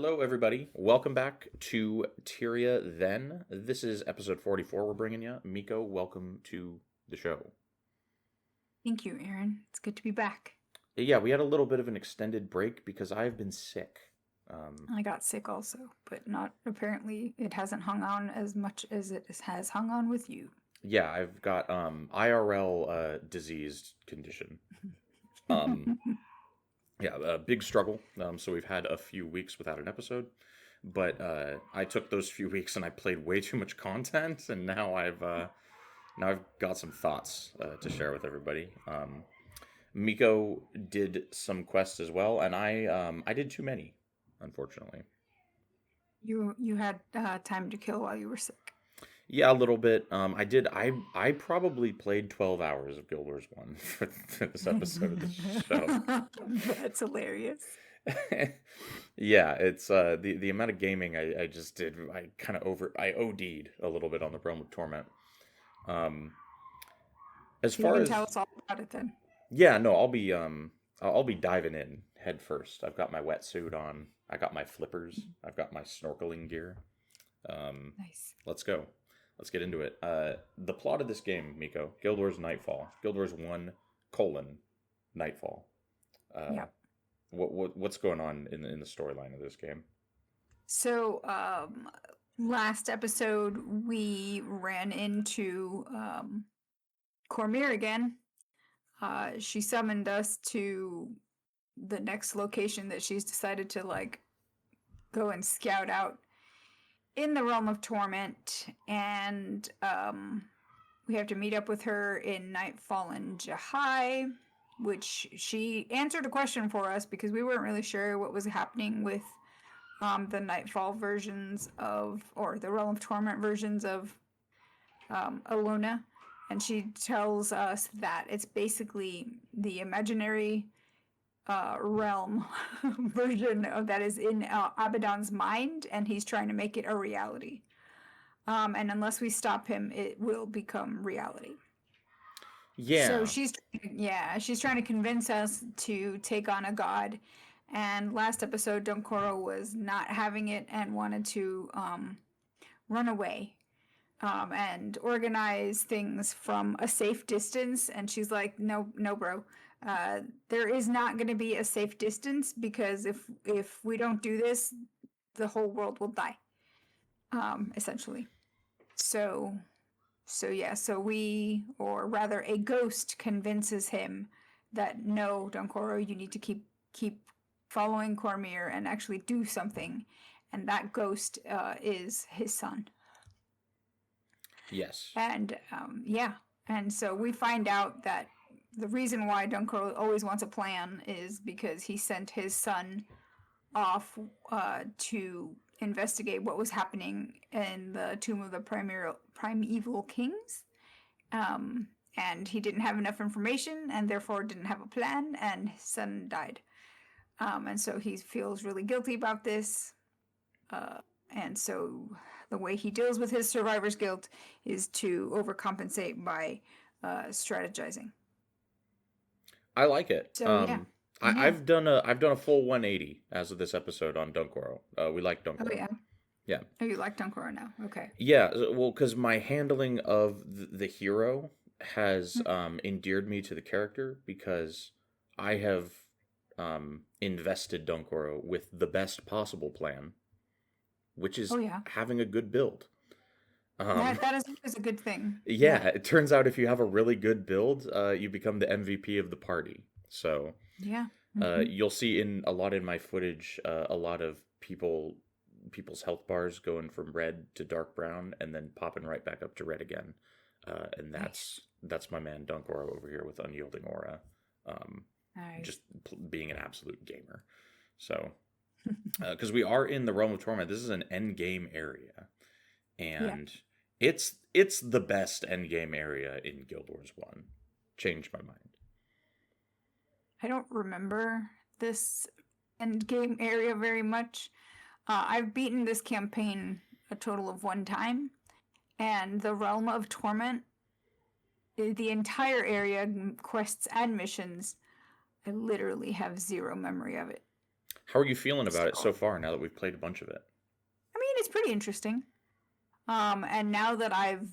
Hello, everybody. Welcome back to Tyria Then. This is episode 44 we're bringing you. Miko, welcome to the show. Thank you, Aaron. It's good to be back. Yeah, we had a little bit of an extended break because I've been sick. I got sick also, but not apparently it hasn't hung on as much as it has hung on with you. Yeah, I've got IRL diseased condition. Um, yeah, a big struggle. So we've had a few weeks without an episode, but I took those few weeks and I played way too much content, and now I've got some thoughts to share with everybody. Miko did some quests as well, and I did too many, unfortunately. You had time to kill while you were sick. Yeah, a little bit. I did. I probably played 12 hours of Guild Wars 1 for this episode of the show. That's hilarious. Yeah, it's the amount of gaming I just did. I OD'd a little bit on the Realm of Torment. Um, as You far can tell as us all about it then. Yeah, no, I'll be diving in head first. I've got my wetsuit on. I got my flippers. I've got my snorkeling gear. Um, Nice. let's go. Let's get into it. The plot of this game, Miko, Guild Wars Nightfall, Guild Wars 1 colon Nightfall. Uh, Yeah. what's going on in the storyline of this game? So, last episode we ran into Cormyr again. She summoned us to the next location that she's decided to go and scout out in the realm of torment, and we have to meet up with her in Nightfall in Jahai, which she answered a question for us because we weren't really sure what was happening with the Nightfall versions of, or the realm of torment versions of Alona. And she tells us that it's basically the imaginary realm version of that is in Abaddon's mind, and he's trying to make it a reality. And unless we stop him, it will become reality. So Yeah, she's trying to convince us to take on a god. And last episode, Donkoro was not having it and wanted to run away and organize things from a safe distance. And she's like, no, no, bro. There is not going to be a safe distance, because if we don't do this, the whole world will die, essentially. So we, or rather, a ghost convinces him that no, Donkoro, you need to keep following Cormyr and actually do something, and that ghost is his son. yes. And and so we find out that the reason why Donkoro always wants a plan is because he sent his son off to investigate what was happening in the Tomb of the Primeval Kings. And he didn't have enough information and therefore didn't have a plan, and his son died. And so he feels really guilty about this. And so the way he deals with his survivor's guilt is to overcompensate by strategizing. I like it. So yeah. I've done a full 180 as of this episode on Dunkoro. We like Oh Dunkoro. yeah. Yeah. Oh, you like Donkoro now? Okay. Yeah, well, because my handling of the hero has endeared me to the character because I have invested Dunkoro with the best possible plan, which is Oh yeah. having a good build. Um, That is always a good thing. yeah, it turns out if you have a really good build, you become the MVP of the party. So Yeah. Mm-hmm. you'll see in my footage a lot of people's health bars going from red to dark brown and then popping right back up to red again. And Nice. that's my man Dunkoro over here with Unyielding Aura, Nice. just being an absolute gamer. So, because we are in the Realm of Torment, this is an end game area, Yeah. and it's the best end game area in Guild Wars 1. Changed my mind. I don't remember this end game area very much. I've beaten this campaign a total of one time, and the Realm of Torment, the entire area, quests and missions, I literally have zero memory of it. How are you feeling about it so So, far now that we've played a bunch of it? I mean, it's pretty interesting. And now that I've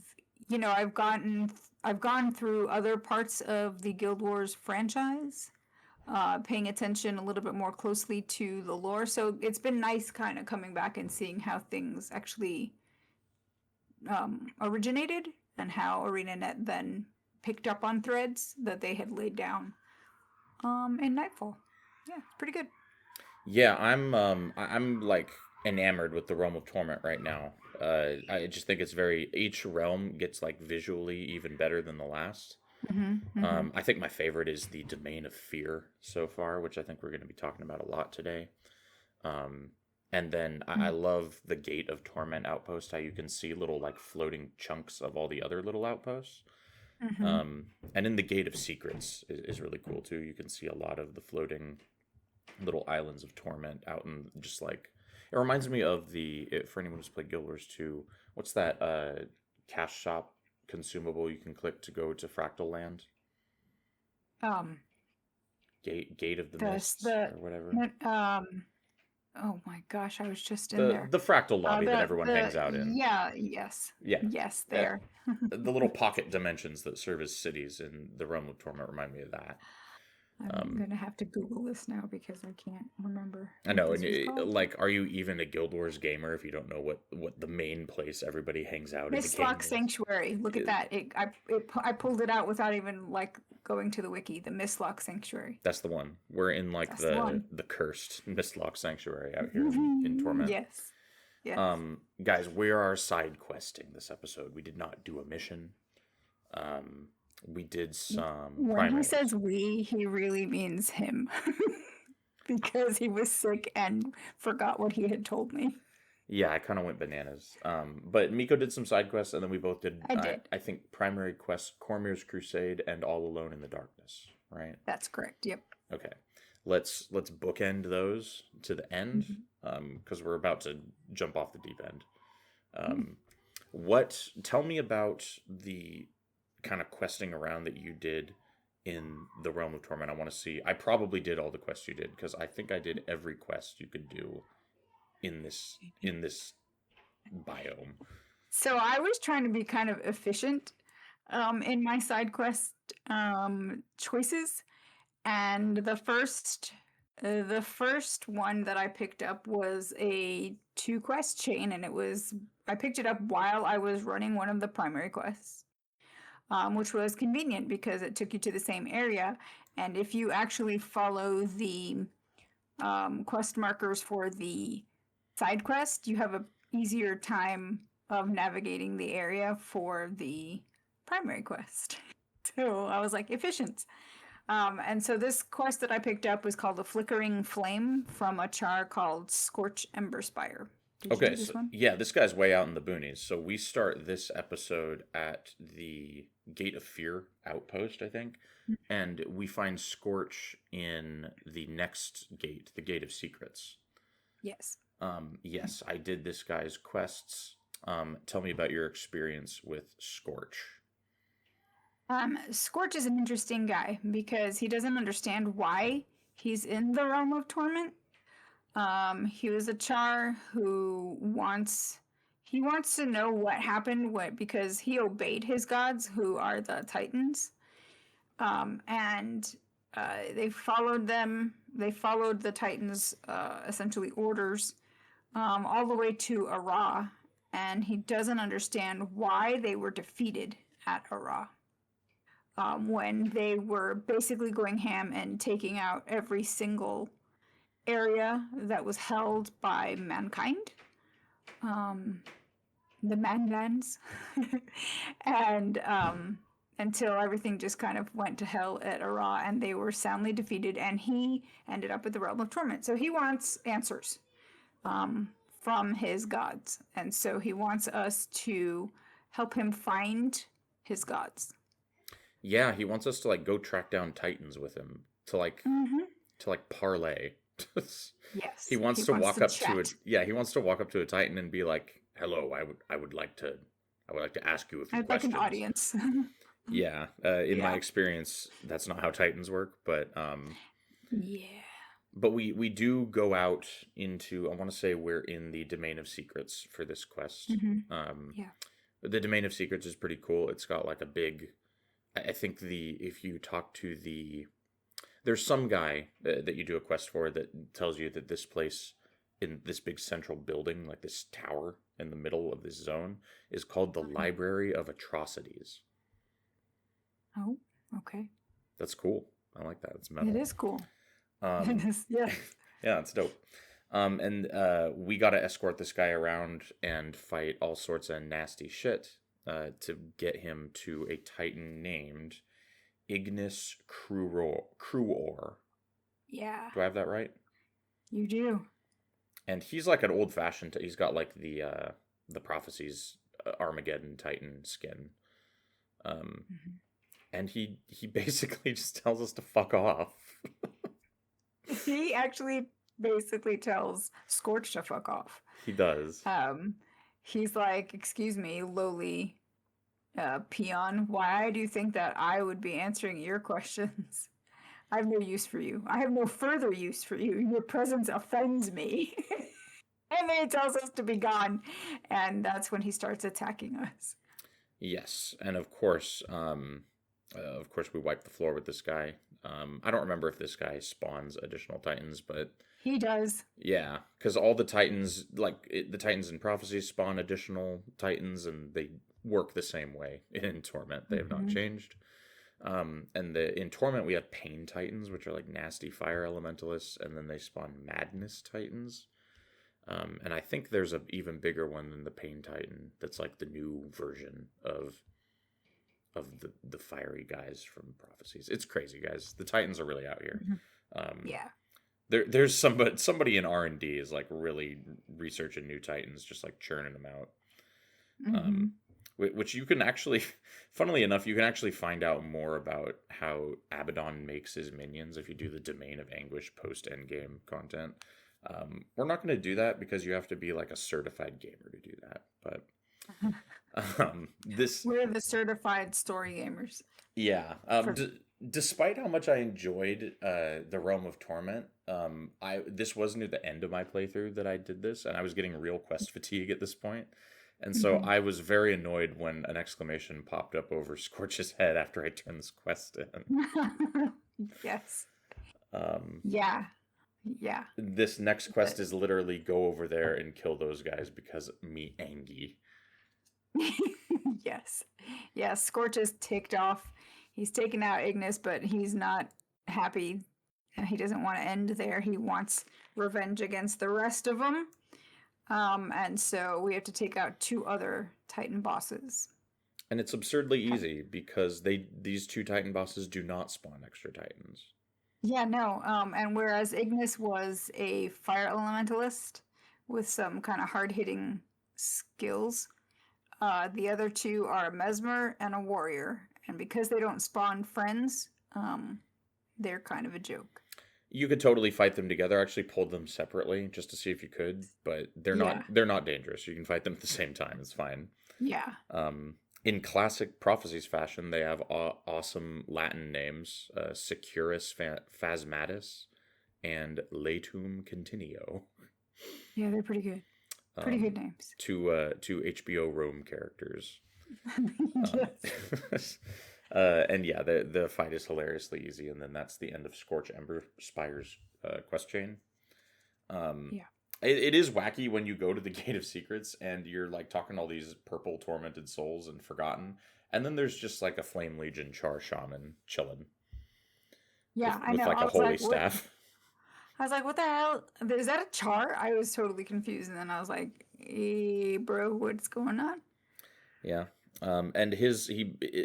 gone through other parts of the Guild Wars franchise, paying attention a little bit more closely to the lore. So it's been nice kind of coming back and seeing how things actually originated and how ArenaNet then picked up on threads that they had laid down in Nightfall. Yeah, it's pretty good. Yeah, I'm like enamored with the Realm of Torment right now. I just think it's very each realm gets like visually even better than the last. Mm-hmm. I think my favorite is the Domain of Fear so far, which I think we're going to be talking about a lot today. Um, and then I love the Gate of Torment outpost, how you can see little like floating chunks of all the other little outposts. Mm-hmm. Um, and in the Gate of Secrets is really cool too. You can see a lot of the floating little islands of torment out in just like it reminds me of for anyone who's played Guild Wars 2, what's that cash shop consumable you can click to go to Fractal Land? Um, Gate of the the Mists or whatever. oh my gosh, I was just in The there. the fractal lobby that everyone The hangs out in. yeah, yes, Yeah. yes, Uh, there. the little pocket dimensions that serve as cities in the Realm of Torment remind me of that. I'm Um, gonna have to Google this now because I can't remember I what know, and this was called. like, are you even a Guild Wars gamer if you don't know what the main place everybody hangs out in the game Mistlock is? Sanctuary. Look at that. I pulled it out without even like going to the wiki. The Mistlock Sanctuary. That's the one. We're in like That's the one. the cursed Mistlock Sanctuary out here in Torment. Yes. Yes. Guys, we are side questing this episode. We did not do a mission. Um, we did some When he primary. says we, he really means him. Because he was sick and forgot what he had told me. Yeah, I kind of went bananas. But Miko did some side quests, and then we both did. I did. I think primary quests: Cormier's Crusade and All Alone in the Darkness. Right. That's correct. Yep. Okay. Let's bookend those to the end, because we're about to jump off the deep end. What? Tell me about the kind of questing around that you did in the Realm of Torment. I want to see. I probably did all the quests you did because I think I did every quest you could do in this biome. So I was trying to be kind of efficient in my side quest choices, and the first one that I picked up was a 2-quest chain, and I picked it up while I was running one of the primary quests. Which was convenient because it took you to the same area. And if you actually follow the quest markers for the side quest, you have a easier time of navigating the area for the primary quest. So I was like, efficient. And so this quest that I picked up was called The Flickering Flame from a char called Scorch Ember Spire. Did you Okay, do this so one? yeah, this guy's way out in the boonies. So we start this episode at the Gate of Fear outpost, I think, and we find Scorch in the next gate, the Gate of Secrets. Yes. Yes, I did this guy's quests. Tell me about your experience with Scorch. Scorch is an interesting guy because he doesn't understand why he's in the realm of torment. He was a char who wants to know what happened because he obeyed his gods, who are the Titans. And they followed them. They followed the Titans' essentially orders all the way to Ara, and he doesn't understand why they were defeated at Ara. When they were basically going ham and taking out every single area that was held by mankind, the manlands, and until everything just kind of went to hell at Ara and they were soundly defeated, and he ended up at the realm of torment. So he wants answers from his gods, and so he wants us to help him find his gods. Yeah, he wants us to like go track down Titans with him to like parlay. Yes. He wants to walk up to it. Yeah, he wants to walk up to a Titan and be like, "Hello, I would like to ask you a few I'd questions." like an audience. Yeah, in my experience, that's not how Titans work, but Yeah. But we do go out into, I want to say we're in the Domain of Secrets for this quest. Mm-hmm. Um, Yeah. the Domain of Secrets is pretty cool. It's got like a big, I think if you talk to there's some guy that you do a quest for that tells you that this place in this big central building, like this tower in the middle of this zone, is called the Okay. Library of Atrocities. Oh, okay. That's cool. I like that. It's It metal. is cool. It Um, is, yes. yeah, it's dope. And we got to escort this guy around and fight all sorts of nasty shit to get him to a titan named Ignis Cruor. Yeah, Do I have that right? you do. And he's like an old fashioned. He's got like the prophecies Armageddon Titan skin. Um, Mhm. and he basically just tells us to fuck off. He actually basically tells Scorch to fuck off. He does. He's like, "Excuse me, lowly peon. Why do you think that I would be answering your questions? I have no use for you. I have no further use for you. Your presence offends me." And then he tells us to be gone, and that's when he starts attacking us. Yes, and of course, we wipe the floor with this guy. I don't remember if this guy spawns additional titans, but He does. yeah, because all the titans, the titans in prophecy, spawn additional titans, and they work the same way in Torment. They have not Mhm. changed. And in Torment we have Pain Titans, which are like nasty fire elementalists, and then they spawn Madness Titans. And I think there's a even bigger one than the Pain Titan. That's like the new version of the fiery guys from prophecies. It's crazy, guys. The Titans are really out here. Mhm. Um, Yeah. there's somebody in R&D is like really researching new Titans, just like churning them out. Mhm. Which you can actually, funnily enough, you can actually find out more about how Abaddon makes his minions if you do the Domain of Anguish post endgame content. We're not going to do that because you have to be like a certified gamer to do that. But this, We're the certified story gamers. yeah. For Despite how much I enjoyed the Realm of Torment, this was near the end of my playthrough that I did this, and I was getting real quest fatigue at this point. And so Mhm. I was very annoyed when an exclamation popped up over Scorch's head after I turned this quest in. Yes. Um, Yeah. Yeah. this next quest But is literally go over there and kill those guys because me angy. yes. Yes. Scorch is ticked off. He's taken out Ignis, but he's not happy. He doesn't want to end there. He wants revenge against the rest of them. And so we have to take out 2 other Titan bosses. And it's absurdly easy because these two Titan bosses do not spawn extra Titans. Yeah, no. And whereas Ignis was a fire elementalist with some kind of hard hitting skills, the other 2 are a mesmer and a warrior. And because they don't spawn friends, they're kind of a joke. You could totally fight them together. I actually pulled them separately just to see if you could, but Yeah. they're not dangerous. You can fight them at the same time. It's fine. Yeah. In classic prophecies fashion, they have awesome Latin names: Securus Phasmatus and Laetum Continuo. Yeah, they're pretty good. Pretty good names. Two HBO Rome characters. Yes. And yeah, the fight is hilariously easy, and then that's the end of Scorch Ember Spire's quest chain. Yeah. It is wacky when you go to the Gate of Secrets and you're like talking to all these purple tormented souls and forgotten, and then there's just like a Flame Legion Char Shaman chilling Yeah, I with know. like I a was holy like, what? staff. I was like, what the hell? Is that a char? I was totally confused, and then I was like, hey, bro, what's going on? Yeah. And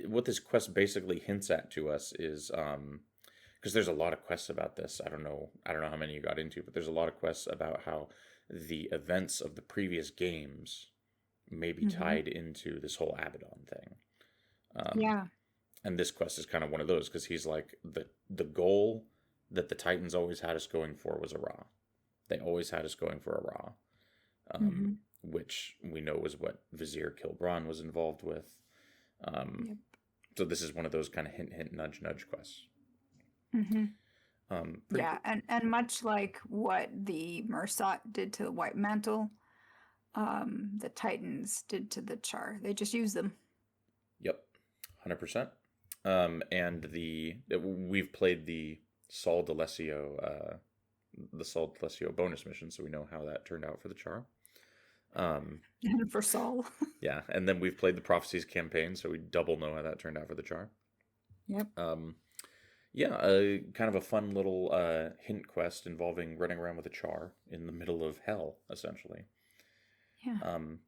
what this quest basically hints at to us is because there's a lot of quests about this. I don't know how many you got into, but there's a lot of quests about how the events of the previous games may be Mm-hmm. tied into this whole Abaddon thing. Yeah. And this quest is kind of one of those because he's like the goal that the Titans always had us going for was a Ra. They always had us going for a Ra. Mm-hmm. Which we know was what Vizier Kilbron was involved with. Yep. So this is one of those kind of hint, hint, nudge, nudge quests. Mm-hmm. Pretty Yeah, cool. and much like what the Mersat did to the White Mantle, the Titans did to the Char. They just use them. Yep, 100%. And we've played the Sol Delesio bonus mission, so we know how that turned out for the Char. Um, And for Saul. yeah, and then we've played the Prophecies campaign, so we double know how that turned out for the Char. Yep. Um, yeah, kind of a fun little hint quest involving running around with a Char in the middle of hell, essentially. Yeah. Um,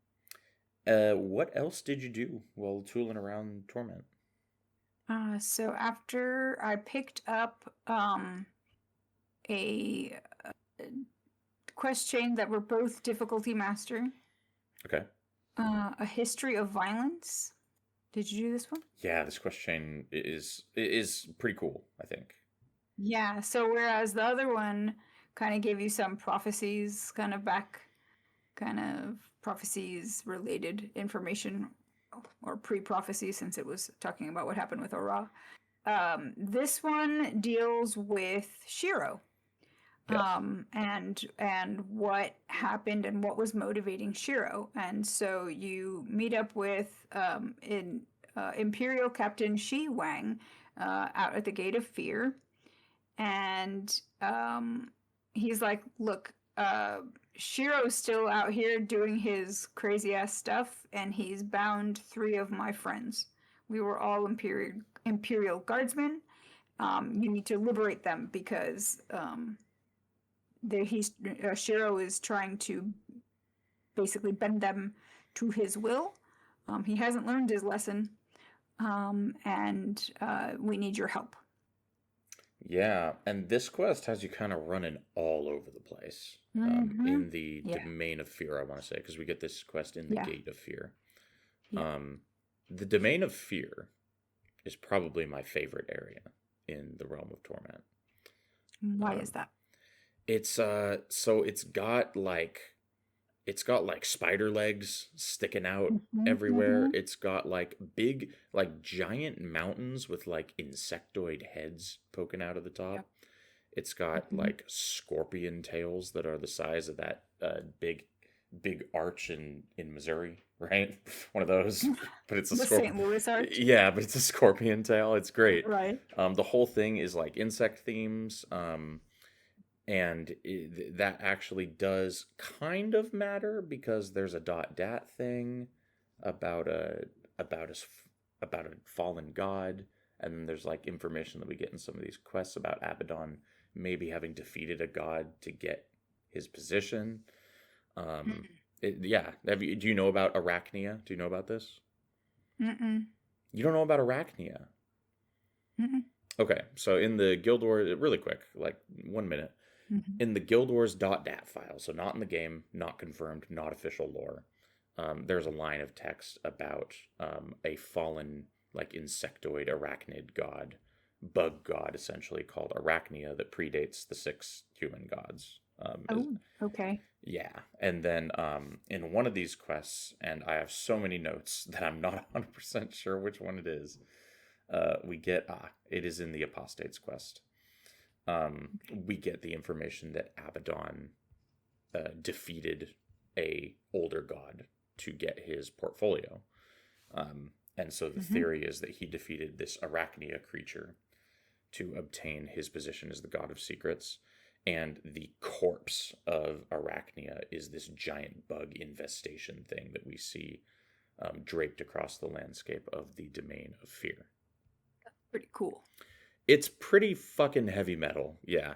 what else did you do while tooling around Torment? So after I picked up a quest chain that were both difficulty master, Okay. a history of violence. Did you do this one? Yeah, this quest chain is pretty cool, I think. Yeah. So whereas the other one kind of gave you some prophecies, kind of prophecies related information, or pre-prophecy, since it was talking about what happened with Ora. This one deals with Shiro, Yes. and what happened and what was motivating Shiro. And so you meet up with Imperial Captain Shi Wang out at the Gate of Fear, and he's like, "Look, Shiro's still out here doing his crazy ass stuff, and he's bound 3 of my friends. We were all Imperial guardsmen. You need to liberate them because Shiro is trying to basically bend them to his will. He hasn't learned his lesson, and we need your help." Yeah, and this quest has you kind of running all over the place Mm-hmm. in the Yeah. Domain of Fear, I want to say, because we get this quest in the Yeah. Gate of Fear. Yeah. The Domain of Fear is probably my favorite area in the Realm of Torment. Why is Um, that? so it's got like spider legs sticking out Mm-hmm. everywhere. Mm-hmm. It's got like big, like giant mountains with like insectoid heads poking out of the top. Yep. It's got Mm-hmm. like scorpion tails that are the size of that big arch in Missouri, right? One of those, but it's a The scorpion. St. Louis Arch. Yeah, but it's a scorpion tail. It's great. Right. The whole thing is like insect themes. And that actually does kind of matter because there's a dot dat thing about about a about a fallen god, and then there's like information that we get in some of these quests about Abaddon maybe having defeated a god to get his position. Um, yeah, do you know about Arachnia? Do you know about this? Mm-mm. You don't know about Arachnia? Mm-mm. Okay, so in the Guild Wars, really quick, like 1 minute. Mm-hmm. In the Guild Wars .dat file, so not in the game, not confirmed, not official lore, there's a line of text about a fallen, like insectoid arachnid god, bug god essentially, called Arachnia that predates the 6 human gods. Oh, okay. Yeah, and then in one of these quests, and I have so many notes that I'm not 100% sure which one it is, we get, it is in the Apostates quest. We get the information that Abaddon defeated a older god to get his portfolio. And so the Mm-hmm. theory is that he defeated this Arachnia creature to obtain his position as the god of secrets. And the corpse of Arachnia is this giant bug infestation thing that we see draped across the landscape of the Domain of Fear. Pretty cool. It's pretty fucking heavy metal. Yeah,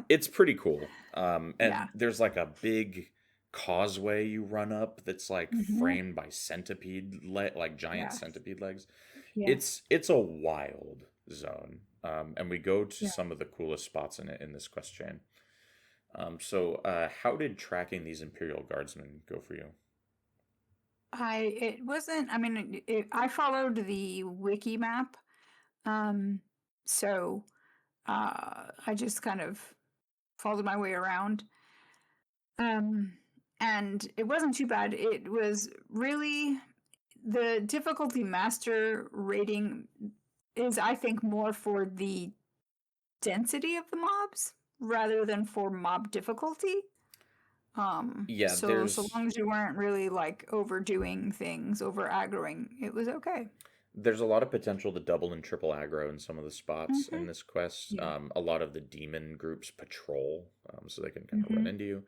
it's pretty cool. And Yeah. there's like a big causeway you run up that's like Mm-hmm. framed by like giant Yes. centipede legs. Yes. It's a wild zone. And we go to Yeah. some of the coolest spots in it in this quest chain. How did tracking these Imperial Guardsmen go for you? It wasn't, I mean, I followed the wiki map. Um, so I just kind of followed my way around. Um, and it wasn't too bad. It was really the difficulty master rating is, I think, more for the density of the mobs rather than for mob difficulty. Yeah, So long as you weren't really like overdoing things, over aggroing, it was okay. there's a lot of potential to double and triple aggro in some of the spots Mm-hmm. in this quest. Yeah. A lot of the demon groups patrol, so they can kind of run Mm-hmm. into you.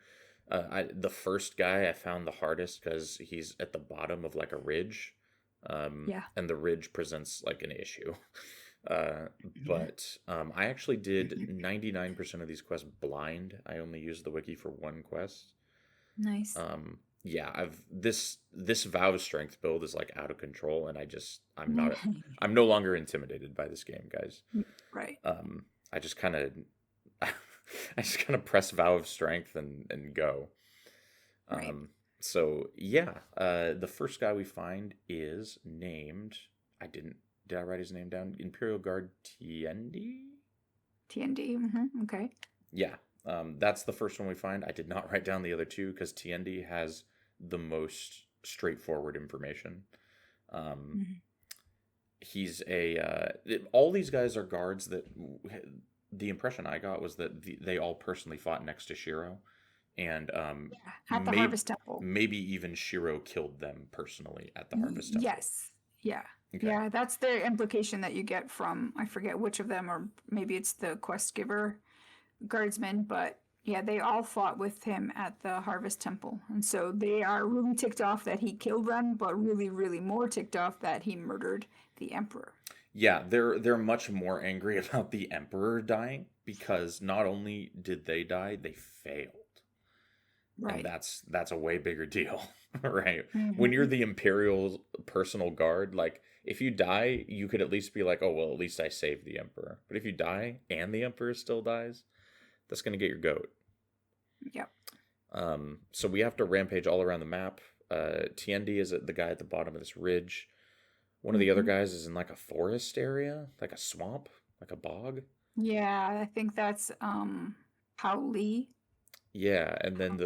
The first guy I found the hardest because he's at the bottom of like a ridge, Yeah. and the ridge presents like an issue. Uh, but I actually did 99% of these quests blind. I only used the wiki for one quest. Nice. Yeah, this Vow of Strength build is like out of control, and I'm no longer intimidated by this game, guys. Right. I just kind of I just kind of press Vow of Strength and go. Right. So yeah, the first guy we find is named. Did I write his name down? Imperial Guard TND. TND. Mm-hmm. Okay. Yeah, that's the first one we find. I did not write down the other two because TND has the most straightforward information. Um, Mm-hmm. he's all these guys are guards that the impression I got was that they all personally fought next to Shiro, and At the maybe Harvest Temple. maybe even Shiro killed them personally at the Harvest Temple. Yes. Yeah. Okay. Yeah, that's the implication that you get from, I forget which of them, or maybe it's the quest giver guardsmen, but yeah, they all fought with him at the Harvest Temple. And so they are really ticked off that he killed them, but really, really more ticked off that he murdered the Emperor. Yeah, they're much more angry about the Emperor dying because not only did they die, they failed. Right. And that's a way bigger deal, right? Mm-hmm. When you're the Imperial personal guard, like if you die, you could at least be like, oh well, at least I saved the Emperor. But if you die and the Emperor still dies, that's gonna get your goat. Yep. So we have to rampage all around the map. TND is the guy at the bottom of this ridge. One of the other guys is in like a forest area, like a swamp, like a bog. Yeah, I think that's Howley. Yeah, and then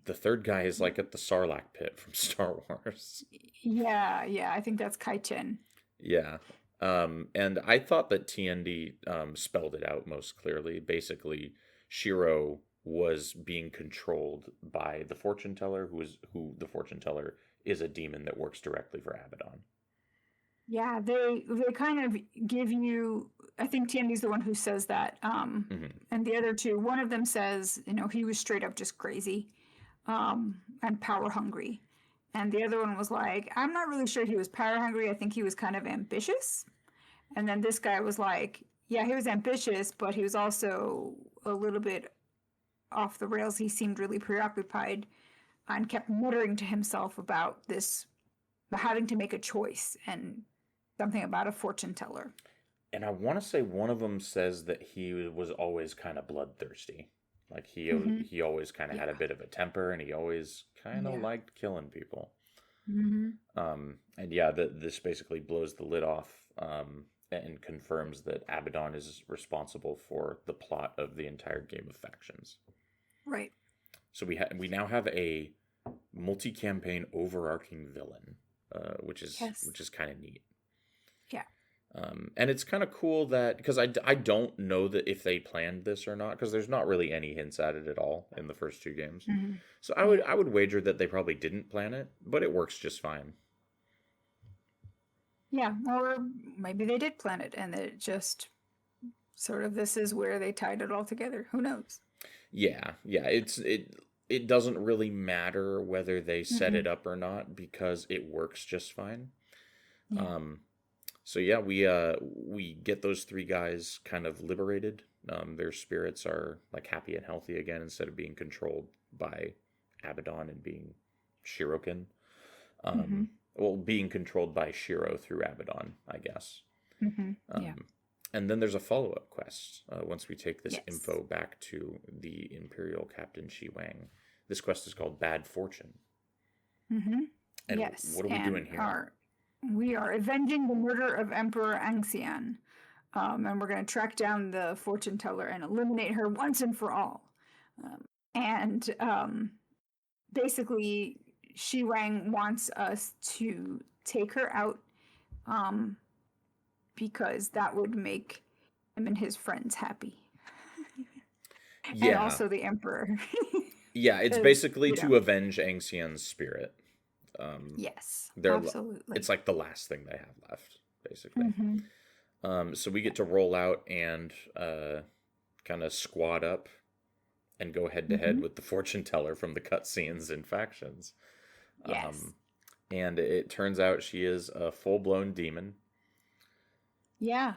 the third guy is like at the Sarlacc pit from Star Wars. Yeah, I think that's Kaiten. Yeah. And I thought that TND spelled it out most clearly. Basically, Shiro was being controlled by the fortune teller, who the fortune teller is a demon that works directly for Abaddon. Yeah, they kind of give you. I think Tandy's the one who says that, and the other two. One of them says, he was straight up just crazy, and power hungry, and the other one was like, I'm not really sure he was power hungry. I think he was kind of ambitious, and then this guy was like, yeah, he was ambitious, but he was also a little bit off the rails. He seemed really preoccupied, and kept muttering to himself about this, having to make a choice and something about a fortune teller. And I want to say one of them says that he was always kind of bloodthirsty. Like he always kind of had a bit of a temper, and he always kind of liked killing people. And yeah, this basically blows the lid off, and confirms that Abaddon is responsible for the plot of the entire game of factions. Right. So we now have a multi-campaign overarching villain, which is kind of neat. Yeah. And it's kind of cool that, because I don't know that if they planned this or not, because there's not really any hints at it at all in the first two games. So I would wager that they probably didn't plan it, but it works just fine. Yeah, or maybe they did plan it, and it just sort of, this is where they tied it all together. Who knows? Yeah, it doesn't really matter whether they set it up or not, because it works just fine. Yeah. So yeah, we get those three guys kind of liberated. Their spirits are like happy and healthy again, instead of being controlled by Abaddon and being Shirokin. Well, being controlled by Shiro through Abaddon, I guess. Yeah. And then there's a follow-up quest once we take this info back to the Imperial Captain Shi Wang. This quest is called Bad Fortune. And what are we doing here? We are avenging the murder of Emperor Anxian. And we're going to track down the fortune teller and eliminate her once and for all. Basically, Shi Wang wants us to take her out, because that would make him and his friends happy. And Yeah. also the Emperor. Yeah, it's Because, basically to avenge Angsion's spirit. Um, yes, they're it's absolutely. like the last thing they have left, basically. Mm-hmm. So we get to roll out and kind of squad up and go head to head Mm-hmm. with the fortune teller from the cutscenes and factions. Yes. Um, and it turns out she is a full blown demon. Yeah.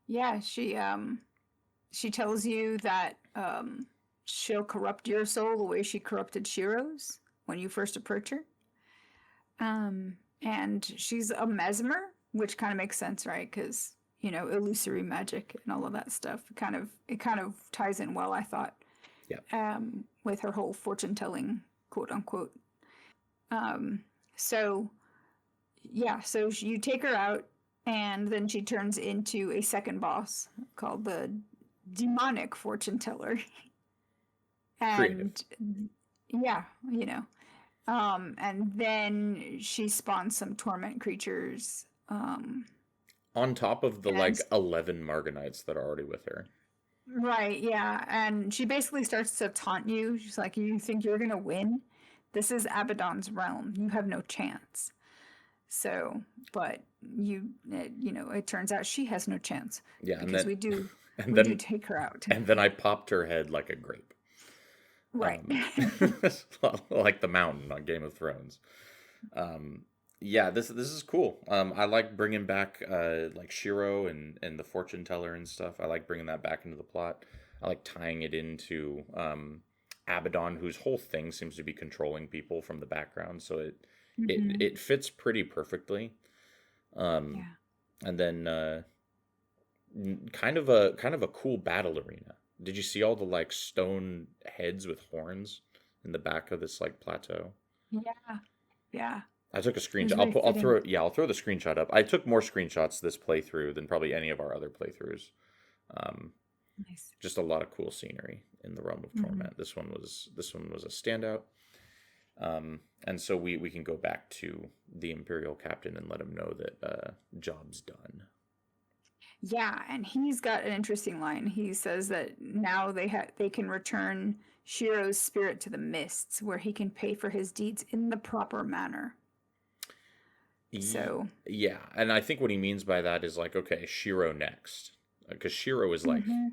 Yeah. She tells you that she'll corrupt your soul the way she corrupted Shiro's when you first approach her. And she's a mesmer, which kind of makes sense, right? Because illusory magic and all of that stuff. It kind of ties in well, I thought, Yeah. with her whole fortune telling, quote unquote. Um, so yeah, so you take her out, and then she turns into a second boss called the demonic fortune teller. Creative. And yeah, and then she spawns some torment creatures. On top of the And like 11 Marganites that are already with her. right, yeah, and she basically starts to taunt you. She's like, "You think you're gonna win? This is Abaddon's realm. You have no chance." So, but it turns out she has no chance Yeah, and because then we do and we do then take her out. and then I popped her head like a grape. Right. Um, like the mountain on Game of Thrones. Um, yeah, this is cool. I like bringing back like Shiro and the fortune teller and stuff. I like bringing that back into the plot. I like tying it into Abaddon, whose whole thing seems to be controlling people from the background. So Hmm. it fits pretty perfectly. Um, Yeah. and then kind of a cool battle arena. Did you see all the like stone heads with horns in the back of this like plateau? Yeah. Yeah. I took a It was screenshot. very I'll throw fitting. it. Yeah, I'll throw the screenshot up. I took more screenshots this playthrough than probably any of our other playthroughs. Um, Nice. just a lot of cool scenery in the realm of Hmm. torment. This one was a standout. And so we can go back to the Imperial Captain and let him know that job's done. Yeah, and he's got an interesting line. He says that now they can return Shiro's spirit to the mists, where he can pay for his deeds in the proper manner. So, Yeah, and I think what he means by that is like, okay, Shiro next, because Shiro is like, hmm,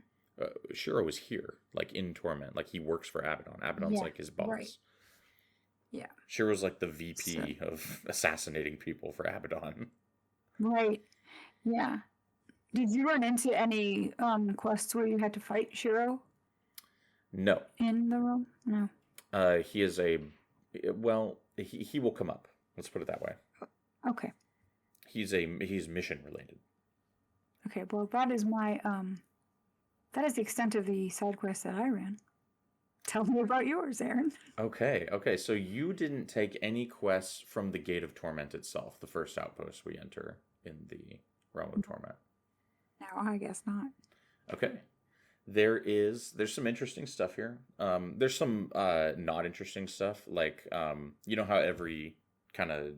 Shiro is here, like in torment, like he works for Abaddon. Abaddon's yeah, like his right, boss. yeah. Shiro's like the So, VP of assassinating people for Abaddon. right, yeah. Did you run into any quests where you had to fight Shiro No, in the room? No. he is a well, he will come up. Let's put it that way. Okay. He's mission related. Okay. Well, that is the extent of the side quest that I ran. Tell me about yours, Aaron. Okay. So you didn't take any quests from the Gate of Torment itself, the first outpost we enter in the realm of torment. No, I guess not. Okay. There's some interesting stuff here. There's some not interesting stuff, like you know how every kind of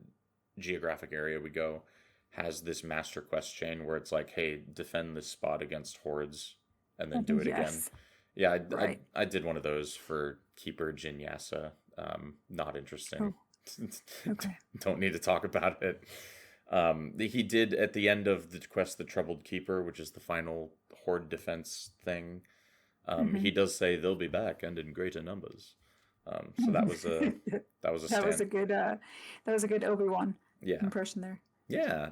geographic area we go has this master quest chain where it's like, hey, defend this spot against hordes and then do it again. Yes. Yeah, Right. I did one of those for Keeper Jinyasa. Not interesting. Oh, okay. Don't need to talk about it. He did at the end of the quest, the Troubled Keeper, which is the final horde defense thing. Hmm. He does say they'll be back and in greater numbers. So that was a That was stand. a good Obi-Wan Yeah, impression there. yeah.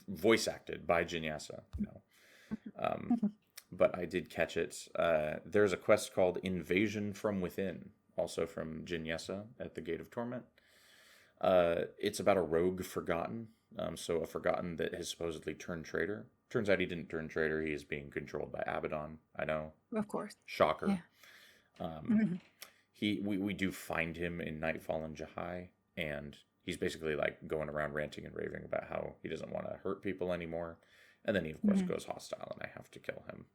Voice acted by Jinyasa. Um, but I did catch it. There's a quest called Invasion from Within, also from Jinyasa at the Gate of Torment. It's about a rogue forgotten. So a forgotten that has supposedly turned traitor. Turns out he didn't turn traitor. He is being controlled by Abaddon. I know. Of course. Shocker. Yeah. Um, Hmm. we do find him in Nightfall and Jahai, and he's basically like going around ranting and raving about how he doesn't want to hurt people anymore. And then he of course Hmm. goes hostile, and I have to kill him.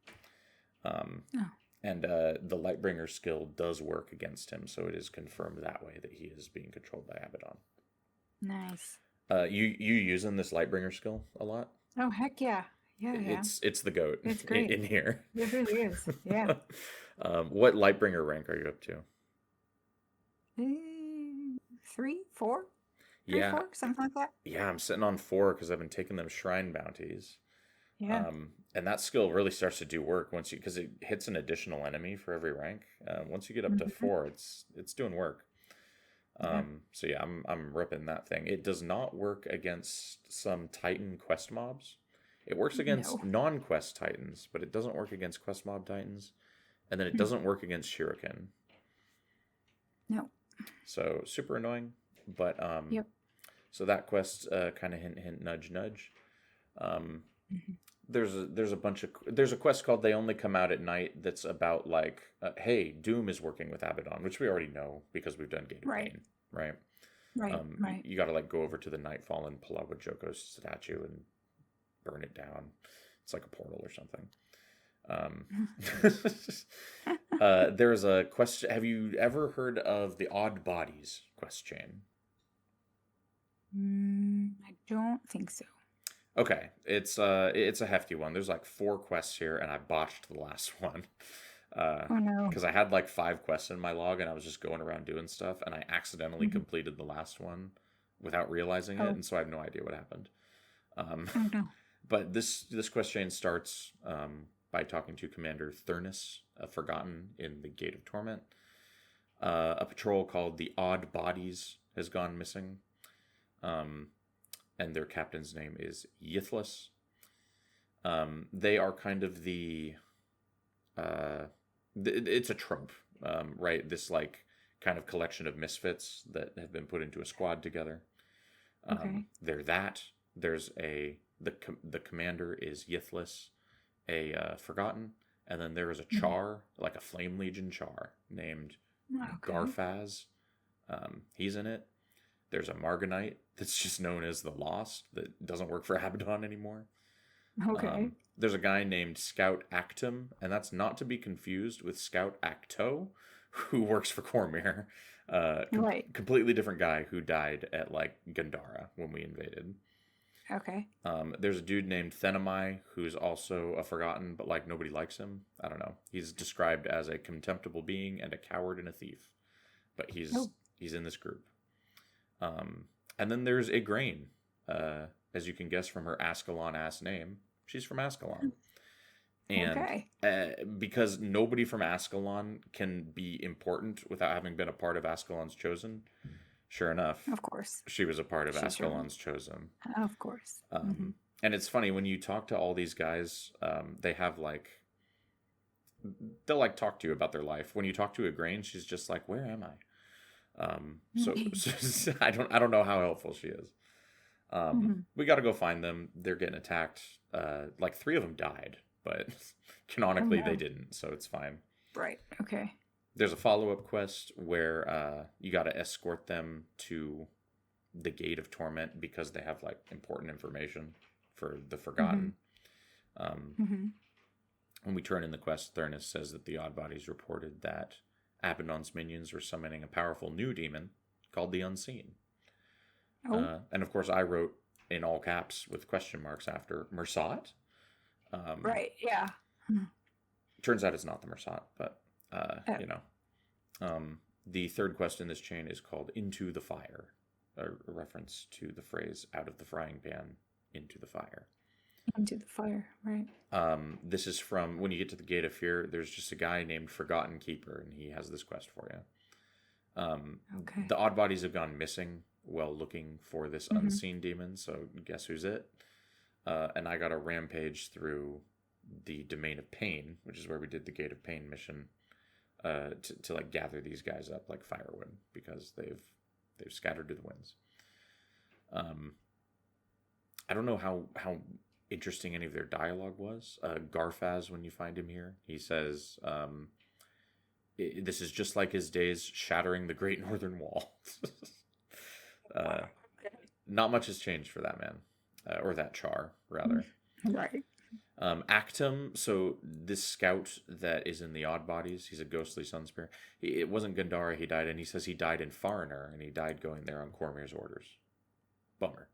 Um, Oh, and the Lightbringer skill does work against him, so it is confirmed that way that he is being controlled by Abaddon. nice. You using this Lightbringer skill a lot? Oh, heck yeah. Yeah, yeah. It's the goat It's great. in here. It really is. Yeah. What Lightbringer rank are you up to? 3, 4, 3, Yeah, 4, something like that. yeah, I'm sitting on 4 because I've been taking them shrine bounties. Yeah. And that skill really starts to do work once you, because it hits an additional enemy for every rank. Once you get up to Hmm. 4, it's doing work. Yeah. So yeah, I'm ripping that thing. It does not work against some Titan quest mobs. It works No. against non-quest Titans, but it doesn't work against quest mob Titans. And then it Hmm. doesn't work against Shuriken. No. So super annoying. But Yep. so that quest kind of hint hint nudge nudge. Um, Hmm. there's a quest called They Only Come Out at Night that's about like hey, Doom is working with Abaddon, which we already know because we've done Gate of Right. Pain, right? Right. Right. You got to like go over to the Nightfall and pull out Joko's statue and burn it down. It's like a portal or something. There's a quest. Have you ever heard of the Odd Bodies quest chain? I don't think so. Okay, it's a hefty one. There's like 4 quests here, and I botched the last one. Oh no. Because I had like 5 quests in my log, and I was just going around doing stuff, and I accidentally Hmm. completed the last one without realizing it, Oh. and so I have no idea what happened. Um, Oh no. but this quest chain starts by talking to Commander Thurnus, Forgotten in the Gate of Torment. A patrol called the Odd Bodies has gone missing, um, and their captain's name is Yithlus. They are kind of it's a trope, right? This like kind of collection of misfits that have been put into a squad together. Okay. They're that. There's the commander is Yithlus, a Forgotten, and then there is a Mhm. Char, like a Flame Legion Char named Okay. Garfaz. He's in it. There's a Marganite that's just known as the Lost that doesn't work for Abaddon anymore. Okay. There's a guy named Scout Actum, and that's not to be confused with Scout Acto, who works for Cormyr. Right. Completely different guy who died at like Gandara when we invaded. Okay. There's a dude named Thenamai who's also a Forgotten, but like nobody likes him. I don't know. He's described as a contemptible being and a coward and a thief, but Oh. he's in this group. And then there's Igraine, as you can guess from her Ascalon ass name. She's from Ascalon. And Okay. because nobody from Ascalon can be important without having been a part of Ascalon's Chosen, sure enough, Of course. she was a part of She's your. Ascalon's Chosen. Of course. Hmm. And it's funny when you talk to all these guys, they have like they'll like talk to you about their life. When you talk to Igraine, she's just like, "Where am I?" So I don't know how helpful she is. Hmm. We got to go find them. They're getting attacked. Like 3 of them died, but Oh canonically they no. didn't, so it's fine. Right. Okay. There's a follow-up quest where you got to escort them to the Gate of Torment because they have like important information for the Hmm. Forgotten. Um, Hmm. when we turn in the quest, Thurnus says that the Odd Bodies reported that Abaddon's minions are summoning a powerful new demon called the Unseen. Oh. And of course, I wrote in all caps with question marks after Mersat. Um, Right. Yeah. Hmm. turns out it's not the Mersat, but Oh. the third quest in this chain is called Into the Fire, a reference to the phrase "out of the frying pan into the fire." Into the fire. Right. This is from when you get to the Gate of Fear. There's just a guy named Forgotten Keeper, and he has this quest for you. Okay. The Odd Bodies have gone missing while looking for this Hmm. unseen demon, so guess who's it? And I got a rampage through the Domain of Pain, which is where we did the Gate of Pain mission, to like gather these guys up like firewood because they've scattered to the winds. I don't know how interesting any of their dialogue was. Garfaz, when you find him here, he says, "This is just like his days shattering the Great Northern Wall." uh, Okay. not much has changed for that man, or that Char rather. Right. Actum, so this scout that is in the Odd Bodies, he's a ghostly sun spirit. It wasn't Gandara he died in. He says he died in Foreigner, and he died going there on Cormyr's orders. Bummer.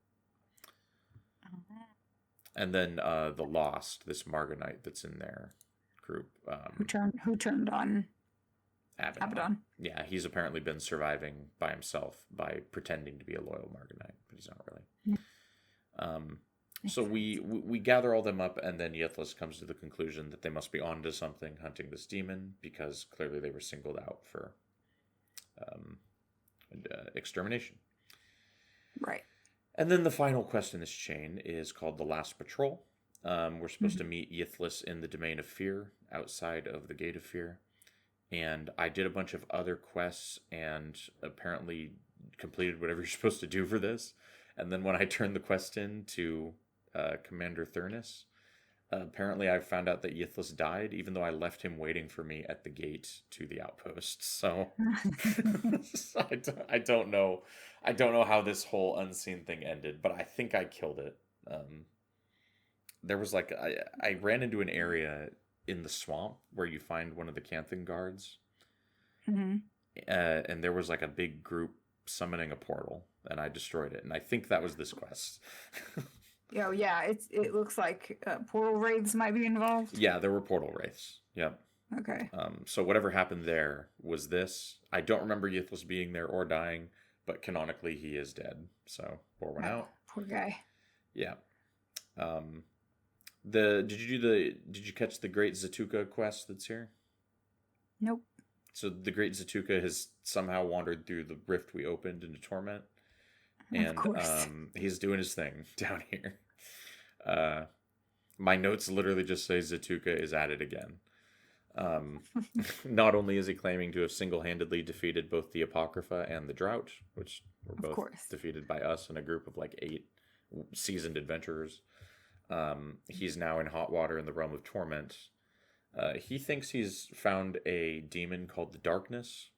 And then the Lost, this Marganite that's in their group. Who turned on Abaddon. Abaddon? Yeah, he's apparently been surviving by himself by pretending to be a loyal Marganite, but he's not really. So we gather all them up, and then Yithlis comes to the conclusion that they must be onto something hunting this demon, because clearly they were singled out for extermination. Right. And then the final quest in this chain is called The Last Patrol. We're supposed to meet Yithlis in the Domain of Fear, outside of the Gate of Fear. And I did a bunch of other quests and apparently completed whatever you're supposed to do for this. And then when I turned the quest in to Commander Thurnis, apparently I found out that Yithlis died, even though I left him waiting for me at the gate to the outpost. So I don't know. I don't know how this whole unseen thing ended, but I think I killed it. There was like I ran into an area in the swamp where you find one of the Canthan guards, and there was like a big group summoning a portal, and I destroyed it, and I think that was this quest. Oh yeah, it looks like portal wraiths might be involved. Yeah, there were portal wraiths. Yep. Okay. So whatever happened there was this. I don't remember Yithlis being there or dying, but canonically he is dead. So pour one out. Poor guy. Yeah. Did you catch the Great Zehtuka quest that's here? Nope. So the Great Zehtuka has somehow wandered through the rift we opened into Torment. And of course. He's doing his thing down here. My notes literally just say Zehtuka is at it again. Not only is he claiming to have single-handedly defeated both the Apocrypha and the Drought, which were both defeated by us and a group of like 8 seasoned adventurers, he's now in hot water in the realm of Torment. He thinks he's found a demon called the Darkness.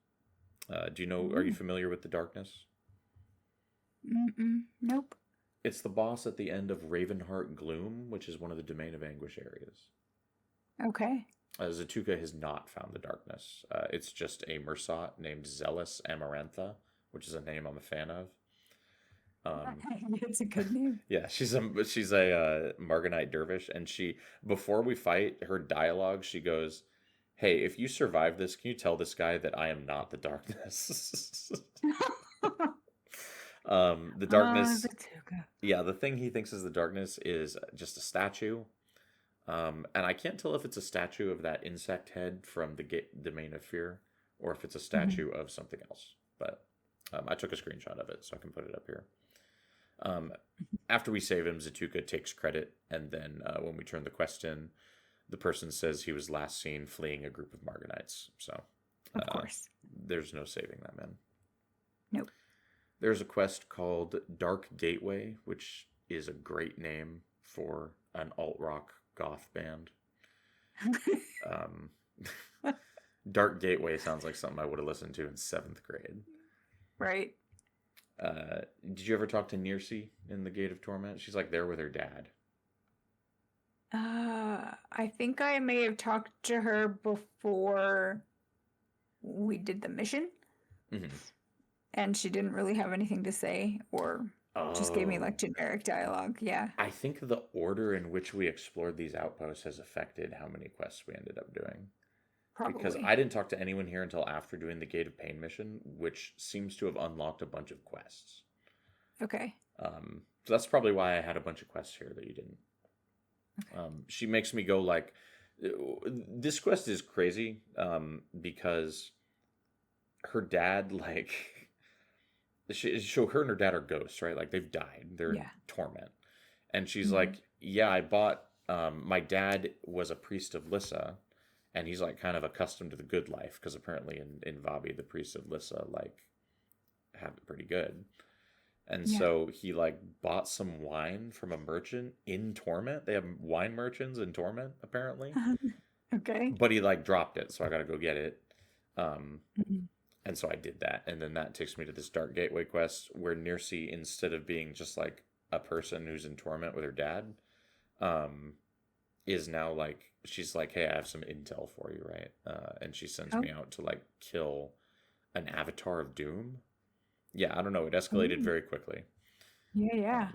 Do you know? Are you familiar with the Darkness? Nope. It's the boss at the end of Ravenheart Gloom, which is one of the Domain of Anguish areas. Okay. Zehtuka has not found the Darkness. It's just a Mursat named Zealous Amarantha, which is a name I'm a fan of. It's a good name. Yeah, she's a Marganite dervish, and before we fight, her dialogue, she goes, "Hey, if you survive this, can you tell this guy that I am not the Darkness?" The Darkness. Yeah, the thing he thinks is the Darkness is just a statue. And I can't tell if it's a statue of that insect head from the Domain of Fear, or if it's a statue of something else. But I took a screenshot of it, so I can put it up here. After we save him, Zehtuka takes credit, and then when we turn the quest in, the person says he was last seen fleeing a group of Marganites. So, of course, there's no saving that man. Nope. There's a quest called Dark Gateway, which is a great name for an alt-rock goth band. Dark Gateway sounds like something I would have listened to in 7th grade. Right. Did you ever talk to Nirsi in the Gate of Torment? She's like there with her dad. I think I may have talked to her before we did the mission. And she didn't really have anything to say, or just gave me like generic dialogue. Yeah. I think the order in which we explored these outposts has affected how many quests we ended up doing. Probably. Because I didn't talk to anyone here until after doing the Gate of Pain mission, which seems to have unlocked a bunch of quests. Okay. So that's probably why I had a bunch of quests here that you didn't. Okay. She makes me go like, this quest is crazy because her dad, like, her and her dad are ghosts, right? Like they've died. They're in torment. And she's like, yeah, I bought, my dad was a priest of Lissa. And he's like kind of accustomed to the good life because apparently in Vabi, the priests of Lissa like have it pretty good. And so he like bought some wine from a merchant in Torment. They have wine merchants in Torment apparently. Okay. But he like dropped it, so I got to go get it. And so I did that, and then that takes me to this Dark Gateway quest where Nirsi, instead of being just like a person who's in torment with her dad, is now like, she's like, hey, I have some intel for you, right? And she sends me out to like kill an avatar of Doom. Yeah, I don't know. It escalated very quickly. Yeah.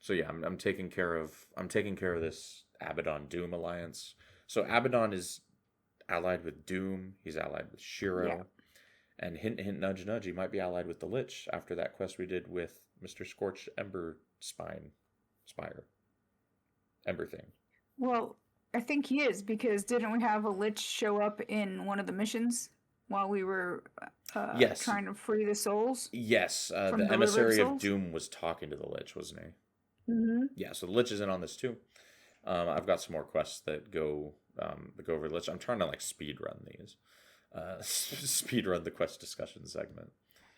So yeah, I'm taking care of this Abaddon Doom alliance. So Abaddon is, allied with Doom. He's allied with Yeah. Shiro. And hint, hint, nudge, nudge, he might be allied with the Lich after that quest we did with Mr. Scorched Ember Spire. Ember thing. Well, I think he is because didn't we have a lich show up in one of the missions while we were Yes. trying to free the souls? Yes. From The Delivered Emissary of Souls? Doom was talking to the Lich, wasn't he? Mm-hmm. Yeah, so the Lich is in on this too. I've got some more quests that go over the Lich. I'm trying to like speed run these. Speed run the quest discussion segment.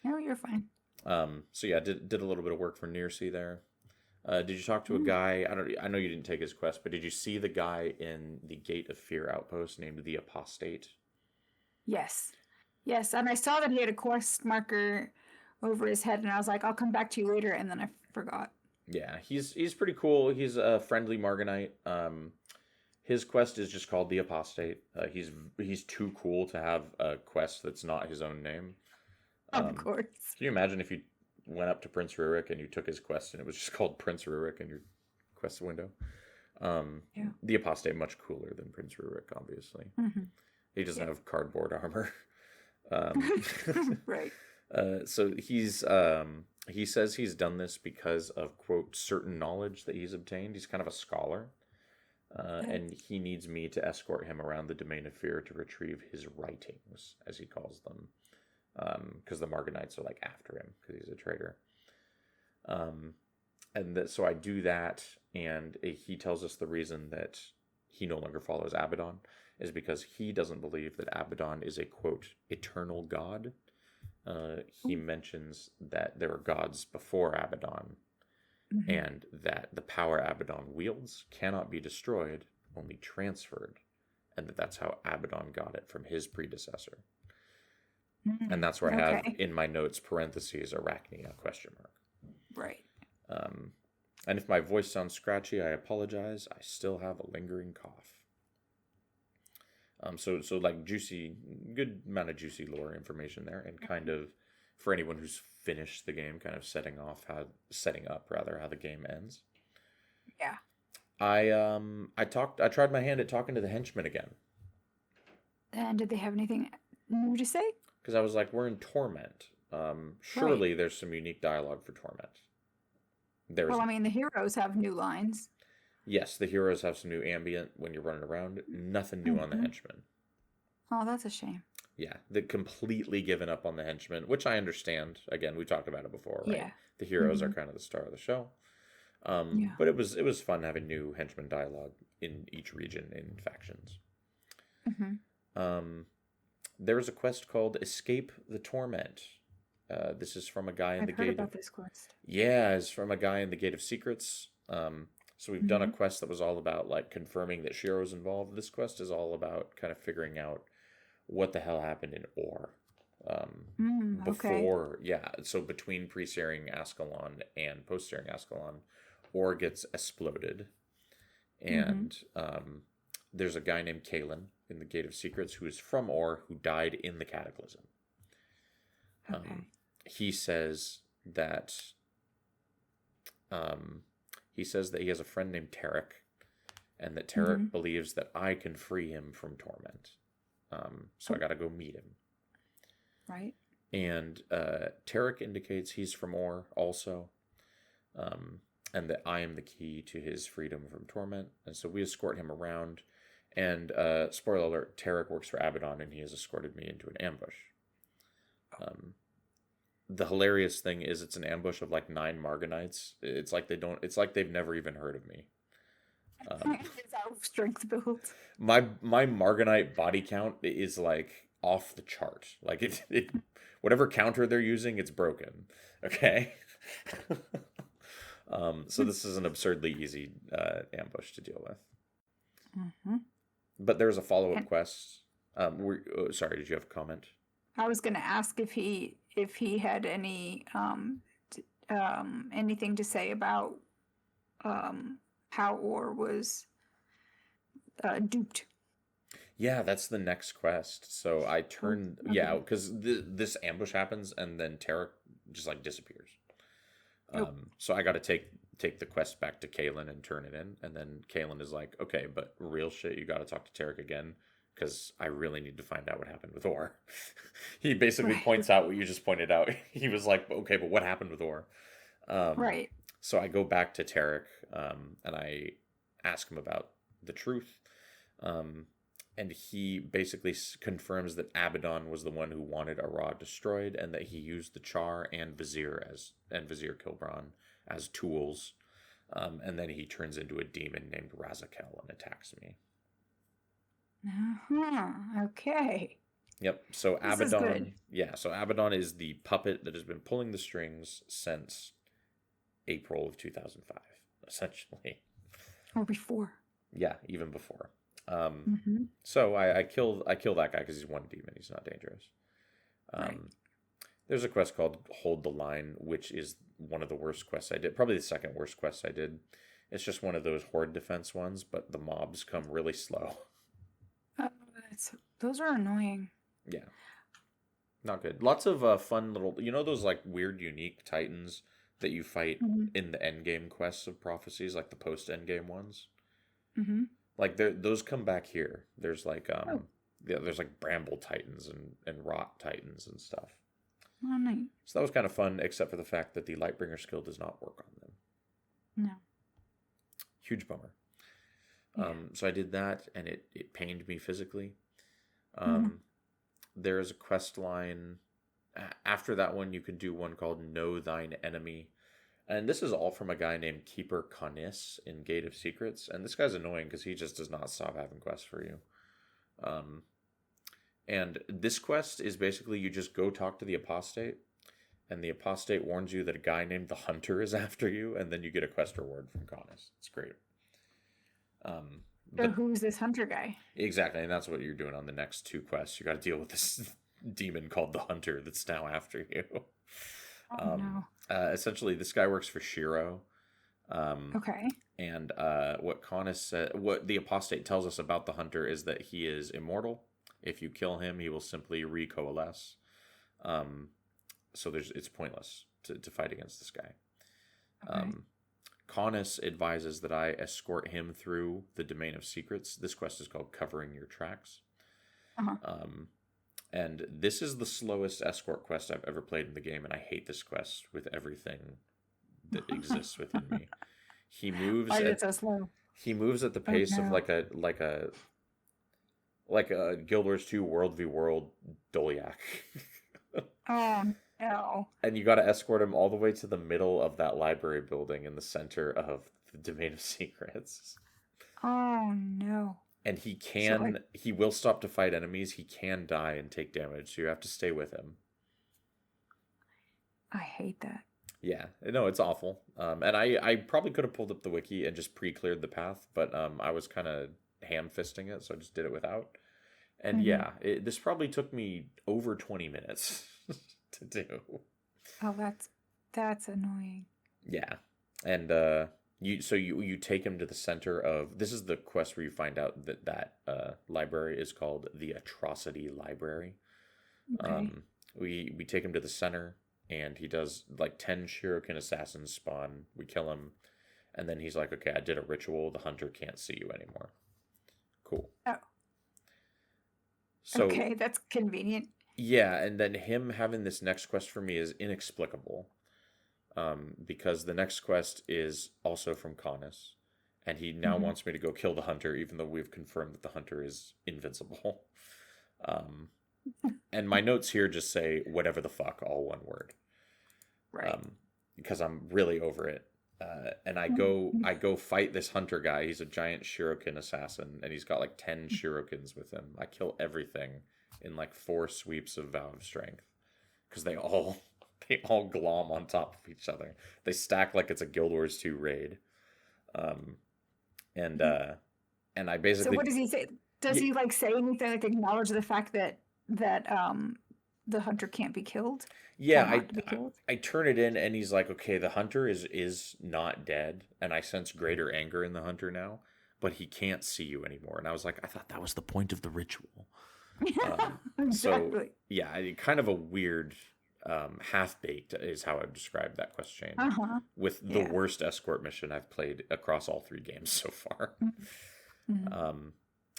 No, you're fine. So yeah, did a little bit of work for Nearsea there. Did you talk to a guy? I know you didn't take his quest, but did you see the guy in the Gate of Fear outpost named the Apostate? Yes. Yes, and I saw that he had a quest marker over his head, and I was like, I'll come back to you later, and then I forgot. Yeah, he's pretty cool. He's a friendly Marganite. His quest is just called the Apostate. He's too cool to have a quest that's not his own name. Of course. Can you imagine if you went up to Prince Rurik and you took his quest and it was just called Prince Rurik in your quest window? Yeah. The Apostate much cooler than Prince Rurik, obviously. Mm-hmm. He doesn't have cardboard armor. Right. So he says he's done this because of, quote, certain knowledge that he's obtained. He's kind of a scholar. And he needs me to escort him around the Domain of Fear to retrieve his writings, as he calls them. Because the Marganites are like after him because he's a traitor. So I do that, and he tells us the reason that he no longer follows Abaddon is because he doesn't believe that Abaddon is a, quote, eternal god. He mentions that there are gods before Abaddon, and that the power Abaddon wields cannot be destroyed, only transferred, and that's how Abaddon got it from his predecessor. And that's where I have in my notes parentheses Arachnia ? Right. And if my voice sounds scratchy, I apologize. I still have a lingering cough. So like good amount of juicy lore information there, and kind of for anyone who's finished the game, kind of setting up how the game ends. Yeah. I tried my hand at talking to the henchmen again. And did they have anything new to say? Because I was like, we're in Torment. Surely there's some unique dialogue for Torment. Well, I mean, the heroes have new lines. Yes, the heroes have some new ambient when you're running around. Nothing new on the henchmen. Oh, that's a shame. Yeah, they're completely given up on the henchmen, which I understand. Again, we talked about it before, right? Yeah. The heroes are kind of the star of the show. But it was fun having new henchman dialogue in each region in factions. There was a quest called Escape the Torment. This is from a guy in the Gate. I've heard about this quest. Yeah, it's from a guy in the Gate of Secrets. So we've done a quest that was all about like confirming that Shiro's involved. This quest is all about kind of figuring out what the hell happened in Or. Before, so between pre-searing Ascalon and post-searing Ascalon, Or gets exploded. And there's a guy named Kalen in the Gate of Secrets who is from Or who died in the Cataclysm. He says that he has a friend named Tarek, and that Tarek believes that I can free him from torment. So I got to go meet him. Right. And Tarek indicates he's from Or also, and that I am the key to his freedom from torment. And so we escort him around. And spoiler alert, Tarek works for Abaddon, and he has escorted me into an ambush. The hilarious thing is it's an ambush of like 9 Marganites. It's like they've never even heard of me. It's our strength build. My Marganite body count is like off the chart. Like it whatever counter they're using, it's broken. Okay. So this is an absurdly easy ambush to deal with. But there's a follow-up quest. Sorry, did you have a comment? I was going to ask if he had any anything to say about how Or was duped. Yeah, that's the next quest. So I turned because this ambush happens and then Tarek just like disappears. So I got to take the quest back to Kalen and turn it in, and then Kalen is like, okay, but real shit, you got to talk to Tarek again because I really need to find out what happened with Orr. He basically Right. points out what you just pointed out. He was like, okay, but what happened with Orr? Right. So I go back to Tarek, and I ask him about the truth. Um, and he basically confirms that Abaddon was the one who wanted Arad destroyed, and that he used the Char and Vizier Kilbran as tools. And then he turns into a demon named Razakel and attacks me. Okay. Yep. So This is good. So Abaddon is the puppet that has been pulling the strings since April of 2005, essentially. Or before. Yeah, even before. Mm-hmm. So I kill that guy because he's one demon. He's not dangerous. Right. There's a quest called Hold the Line, which is one of the worst quests I did. Probably the second worst quest I did. It's just one of those horde defense ones, but the mobs come really slow. Those are annoying. Yeah. Not good. Lots of fun little, those like weird, unique titans that you fight in the endgame quests of prophecies, like the post endgame ones. Mm-hmm. Like those come back here. There's like there's like bramble titans and rot titans and stuff. Oh, nice. So that was kind of fun, except for the fact that the Lightbringer skill does not work on them. No. Huge bummer. Yeah. So I did that, and it pained me physically. Mm-hmm. There is a quest line. After that one, you can do one called Know Thine Enemy. And this is all from a guy named Keeper Conis in Gate of Secrets. And this guy's annoying because he just does not stop having quests for you. And this quest is basically you just go talk to the apostate. And the apostate warns you that a guy named the Hunter is after you. And then you get a quest reward from Conis. It's great. So who's this hunter guy? Exactly. And that's what you're doing on the next two quests. You got to deal with this demon called the Hunter that's now after you. Oh, no. Essentially, this guy works for Shiro. Okay. And what the apostate tells us about the Hunter is that he is immortal. If you kill him, he will simply recoalesce. So it's pointless to fight against this guy. Okay. Conis advises that I escort him through the Domain of Secrets. This quest is called Covering Your Tracks. Uh-huh. And this is the slowest escort quest I've ever played in the game, and I hate this quest with everything that exists within me. He moves. Why is it so slow? He moves at the pace of like a Guild Wars 2 World v World Doliak. Oh no! And you got to escort him all the way to the middle of that library building in the center of the Domain of Secrets. Oh no! And he will stop to fight enemies. He can die and take damage, so you have to stay with him. I hate that. Yeah, no, it's awful. And I probably could have pulled up the wiki and just pre-cleared the path, but I was kind of ham-fisting it, so I just did it without. And yeah, this probably took me over 20 minutes to do. Oh, that's annoying. Yeah, and you take him to the center of, this is the quest where you find out that library is called the Atrocity Library. Okay. We take him to the center, and he does like 10 Shuriken assassins spawn. We kill him, and then he's like, okay, I did a ritual. The Hunter can't see you anymore. Cool. Oh. So, okay, that's convenient. Yeah, and then him having this next quest for me is inexplicable. Because the next quest is also from Conis, and he now wants me to go kill the Hunter, even though we've confirmed that the Hunter is invincible. And my notes here just say whatever the fuck, all one word. Right. Because I'm really over it. And I go fight this Hunter guy. He's a giant Shuriken assassin, and he's got like 10 Shurikens with him. I kill everything in like 4 sweeps of Vow of Strength, because they all glom on top of each other. They stack like it's a Guild Wars 2 raid. And I basically. So what does he say? Does he like say anything, like acknowledge the fact that the Hunter can't be killed? Yeah, I turn it in, and he's like, okay, the Hunter is not dead, and I sense greater anger in the Hunter now, but he can't see you anymore. And I was like, I thought that was the point of the ritual. Exactly. So yeah, kind of a weird half-baked is how I would describe that quest chain, with the worst escort mission I've played across all 3 games so far.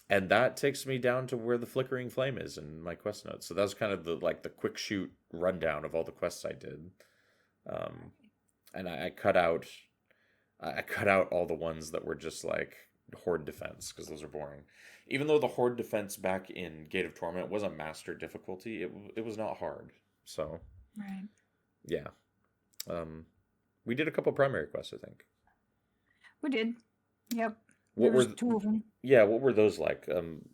And that takes me down to where the flickering flame is in my quest notes. So that was kind of the quick shoot rundown of all the quests I did. Um, and I cut out all the ones that were just like horde defense because those are boring. Even though the horde defense back in Gate of Torment was a master difficulty, it was not hard. So Right. yeah, we did a couple primary quests, I think. We did. Yep. What were There's two of them. Yeah, what were those like?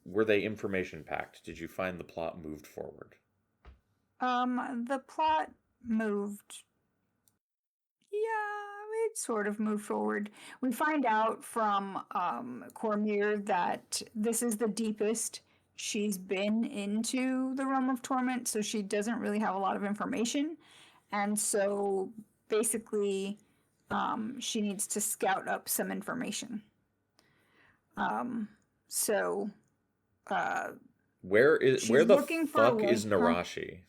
Were they information packed? Did you find the plot moved forward? The plot moved. Yeah, it sort of moved forward. We find out from Cormier that this is the deepest she's been into the realm of torment, so she doesn't really have a lot of information. And so basically, she needs to scout up some information. So Where she's the looking for a fuck way. is Narashi?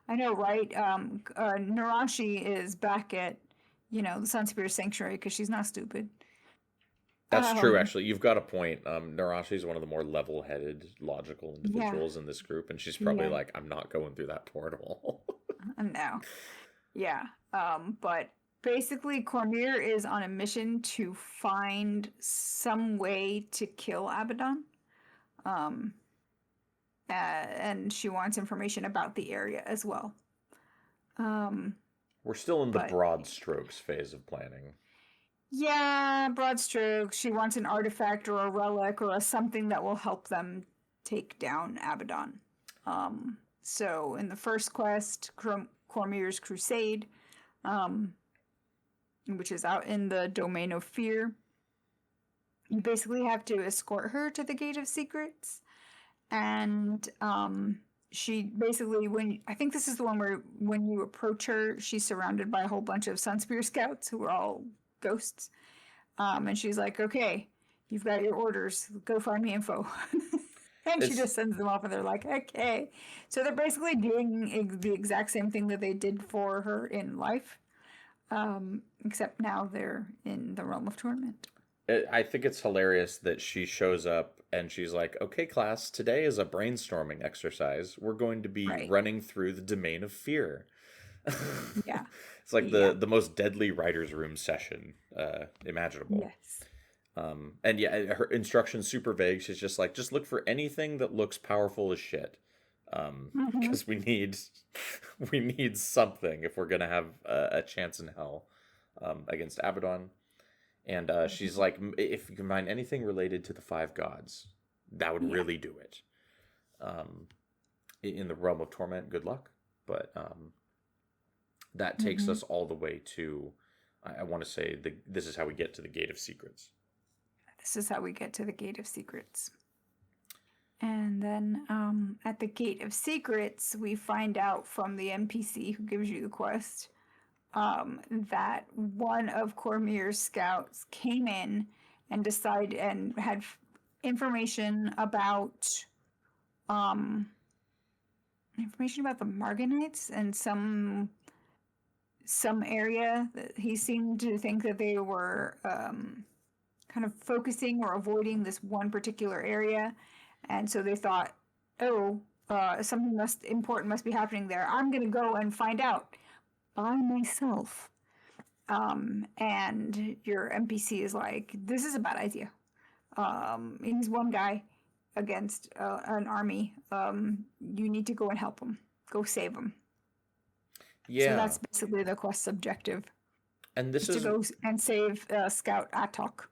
I know, right? Narashi is back at, the Sunspear Sanctuary because she's not stupid. That's true, Um, actually. You've got a point. Narashi is one of the more level-headed, logical yeah, individuals in this group, and she's probably yeah, like, "I'm not going through that portal." no, yeah. But basically, Cormier is on a mission to find some way to kill Abaddon. Um, and she wants information about the area as well. Um, We're still in the but broad strokes phase of planning. yeah, broad strokes. She wants an artifact or a relic or a something that will help them take down Abaddon. So in the first quest, Cormier's Crusade, um, which is out in the Domain of Fear, you basically have to escort her to the Gate of Secrets. And she basically, I think this is the one where when you approach her, she's surrounded by a whole bunch of Sunspear scouts who are all ghosts. And she's like, okay, you've got your orders. Go find me info. And she It's just sends them off, and they're like, okay. So they're basically doing the exact same thing that they did for her in life, except now they're in the realm of torment. I think it's hilarious that she shows up and she's like, "Okay, class, today is a brainstorming exercise. We're going to be Right. running through the domain of fear." Yeah. It's like Yeah. the most deadly writer's room session imaginable. Yes. And yeah, her instructions super vague. She's just like, just look for anything that looks powerful as shit. Mm-hmm. Because we need something if we're gonna have a chance in hell against Abaddon. And she's like, if you can find anything related to the five gods, that would Yeah. really do it. In the realm of torment, good luck. But that takes Mm-hmm. us all the way to, I want to say, this is how we get to the Gate of Secrets. This is how we get to the Gate of Secrets. And then at the Gate of Secrets, we find out from the NPC who gives you the quest that one of Cormier's scouts came in and decided and had information about the Marganites and some area that he seemed to think that they were kind of focusing or avoiding this one particular area, and so they thought, oh, something important must be happening there. I'm gonna go and find out by myself. And your NPC is like, this is a bad idea. He's one guy against an army. You need to go and help him. Go save him. Yeah. So that's basically the quest objective. And this is to go and save Scout Atok.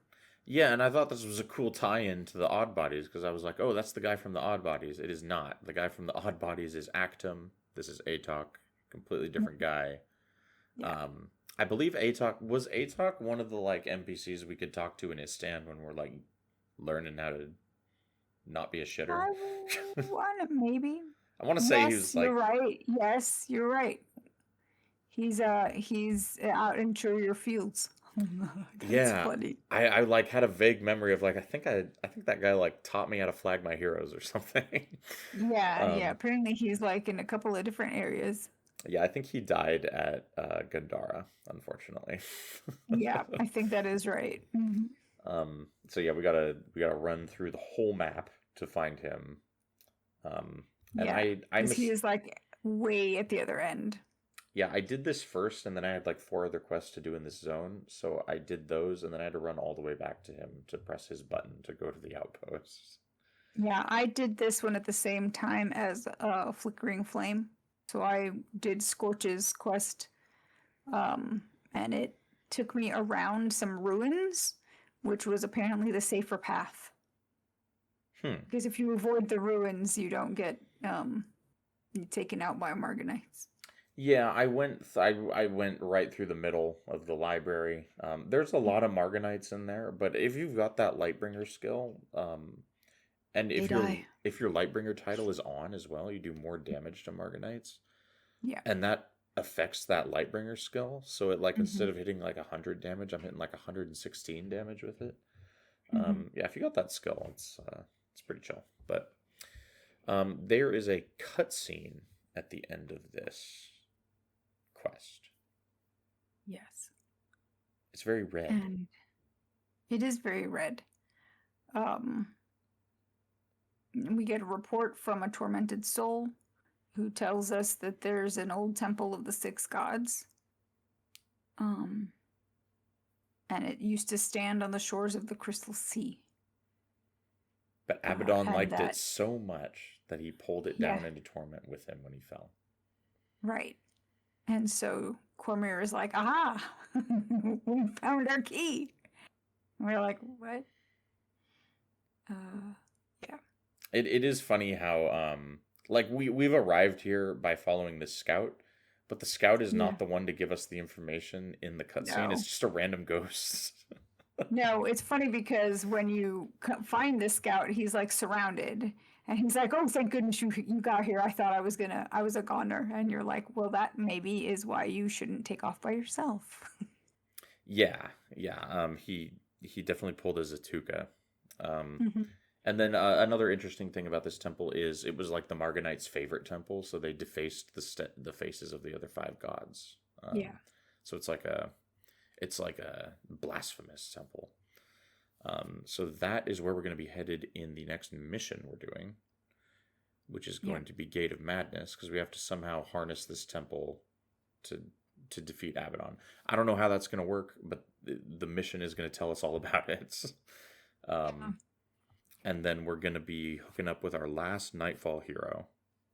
Yeah, and I thought this was a cool tie-in to the Odd Bodies because I was like, oh, that's the guy from the Odd Bodies. It is not. The guy from the Odd Bodies is Actum. This is Atok. Completely different guy. Yeah. I believe Atok was one of the like NPCs we could talk to in his stand when we're like learning how to not be a shitter. Maybe. I want to say he was like. You're right. Yes, you're right. He's out in Tyria fields. Yeah, funny. I like had a vague memory of like I think that guy like taught me how to flag my heroes or something. Yeah. Apparently he's like in a couple of different areas. Yeah, I think he died at Gandara, unfortunately. Yeah, I think that is right. Mm-hmm. So yeah, we gotta run through the whole map to find him. And Yeah, I because he miss is like way at the other end. yeah, I did this first, and then I had like four other quests to do in this zone. So I did those, and then I had to run all the way back to him to press his button to go to the outposts. Yeah, I did this one at the same time as Flickering Flame. So I did Scorch's quest, and it took me around some ruins, which was apparently the safer path. Hmm. Because if you avoid the ruins, you don't get taken out by Marganites. Yeah, I went right through the middle of the library. There's a Yeah, lot of Marganites in there, but if you've got that Lightbringer skill, and they die. if your Lightbringer title is on as well, you do more damage to Marganites, Yeah. and that affects that Lightbringer skill. So it like Mm-hmm. instead of hitting like 100 damage, I'm hitting like 116 damage with it. Mm-hmm. Yeah, if you got that skill, it's pretty chill. But there is a cutscene at the end of this quest. Yes. It's very red. And it is very red. Um, we get a report from a tormented soul who tells us that there's an old temple of the six gods. And it used to stand on the shores of the Crystal Sea. But Abaddon And liked it that, so much that he pulled it yeah, down into torment with him when he fell. right. And so Cormyr is like, aha, we found our key. And we're like, what? Yeah. It is funny how like we've arrived here by following the scout, but the scout is Yeah. not the one to give us the information in the cutscene. It's No. just a random ghost. No, it's funny because when you find this scout, he's like surrounded. And he's like, "Oh, thank goodness you got here. I thought I was a goner." And you're like, "Well, that maybe is why you shouldn't take off by yourself." Yeah, yeah. He definitely pulled a Zehtuka. Um, Mhm. and then another interesting thing about this temple is it was like the Marganites' favorite temple, so they defaced the faces of the other five gods. Yeah. So it's like a blasphemous temple. So that is where we're going to be headed in the next mission we're doing, which is Yeah. going to be Gate of Madness, because we have to somehow harness this temple to defeat Abaddon. I don't know how that's going to work, but the mission is going to tell us all about it. Yeah. And then we're going to be hooking up with our last Nightfall hero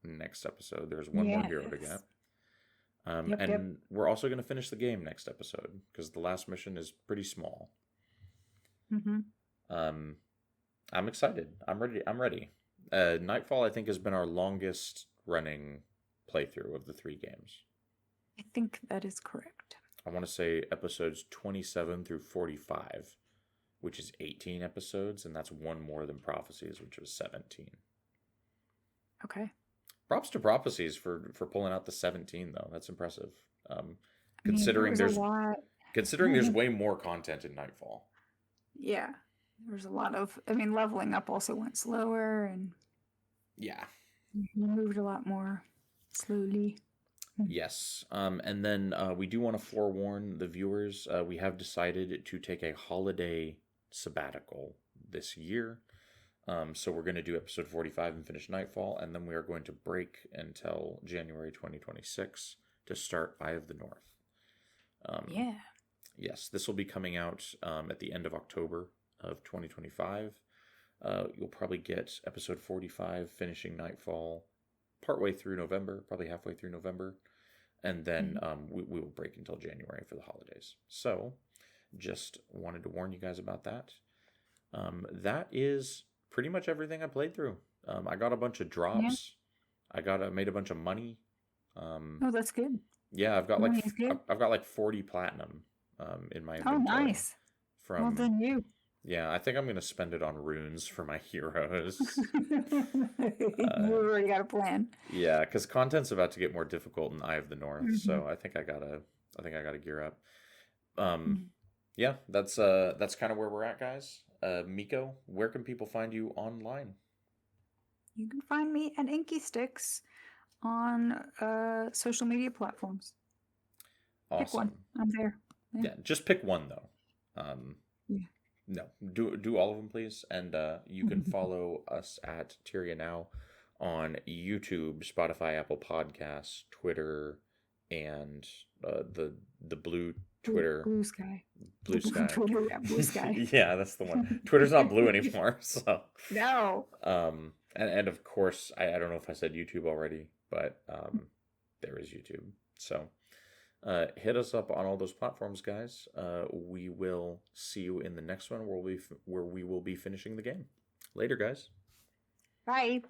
next episode. There's one more hero to Yes. get. Yep. And we're also going to finish the game next episode because the last mission is pretty small. Mhm. I'm excited. I'm ready. I'm ready. Nightfall, I think, has been our longest running playthrough of the three games. I think that is correct. I want to say episodes 27 through 45, which is 18 episodes, and that's one more than Prophecies, which was 17. Okay. Props to Prophecies for pulling out the 17 though. That's impressive. I mean, Considering there was a lot. considering there's way more content in Nightfall. Yeah. There was a lot of, I mean, leveling up also went slower and Yeah. you moved a lot more slowly. Yes. And then we do want to forewarn the viewers. We have decided to take a holiday sabbatical this year. So we're going to do episode 45 and finish Nightfall, and then we are going to break until January 2026 to start Eye of the North. Yeah. Yes, this will be coming out at the end of October of 2025. You'll probably get episode 45 finishing Nightfall partway through November, probably halfway through November. And then we will break until January for the holidays. So just wanted to warn you guys about that. That is pretty much everything I played through. I got a bunch of drops. I made a bunch of money. Oh, that's good. Yeah, I've got Money is good. I've got like 40 platinum in my Oh, inventory nice. Well from done, you. yeah, I think I'm gonna spend it on runes for my heroes. You already got a plan. Yeah, because content's about to get more difficult in Eye of the North, so I think I gotta gear up. Yeah, that's kind of where we're at, guys. Miko, where can people find you online? You can find me at Inky Sticks on social media platforms. Pick one. Awesome. I'm there. Yeah, just pick one though. Yeah. No, do all of them, please. And you can follow us at Tyria Now on YouTube, Spotify, Apple Podcasts, Twitter, and the blue Twitter, Blue Sky. Blue Sky. Twitter, yeah, Blue Sky. Yeah, that's the one. Twitter's not blue anymore, so No. and of course I don't know if I said YouTube already, but there is YouTube. So hit us up on all those platforms, guys. We will see you in the next one where we will be finishing the game. Later, guys. Bye.